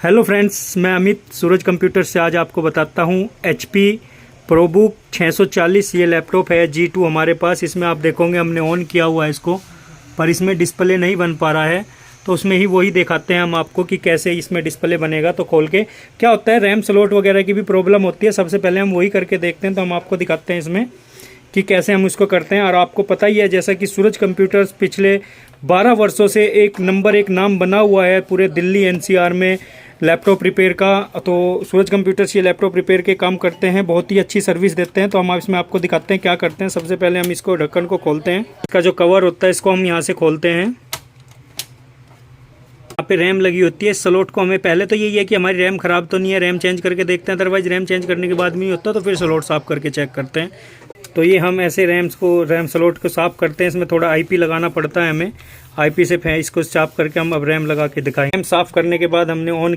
Hello friends, मैं अमित सूरज computer से आज आपको बताता हूँ HP ProBook 640। ये लैपटॉप है G2 हमारे पास। इसमें आप देखोगे हमने ऑन किया हुआ है इसको, पर इसमें डिस्प्ले नहीं बन पा रहा है। तो उसमें ही वही दिखाते हैं हम आपको कि कैसे इसमें डिस्प्ले बनेगा। तो खोल के क्या होता है, रैम स्लॉट वगैरह की भी प्रॉब्लम होती है। सबसे पहले हम वही करके देखते हैं। तो हम आपको दिखाते हैं इसमें कि कैसे हम इसको करते हैं। और आपको पता ही है, जैसा कि सूरज कंप्यूटर्स पिछले 12 वर्षों से एक नंबर एक नाम बना हुआ है पूरे दिल्ली NCR में लैपटॉप रिपेयर का। तो सूरज कंप्यूटर्स ये लैपटॉप रिपेयर के काम करते हैं, बहुत ही अच्छी सर्विस देते हैं। तो हम इसमें आपको दिखाते हैं क्या करते हैं। सबसे पहले हम इसको ढक्कन को खोलते हैं। इसका जो कवर होता है इसको हम यहाँ से खोलते हैं। यहाँ पे रैम लगी होती है। स्लॉट को हमें पहले तो यही है कि हमारी रैम ख़राब तो नहीं है, रैम चेंज करके देखते हैं। अदरवाइज रैम चेंज करने के बाद भी नहीं होता तो फिर स्लॉट साफ़ करके चेक करते हैं। तो ये हम ऐसे रैम स्लॉट को साफ़ करते हैं। इसमें थोड़ा IP लगाना पड़ता है हमें। IP से इसको साफ करके हम अब रैम लगा के दिखाएंगे। रैम साफ़ करने के बाद हमने ऑन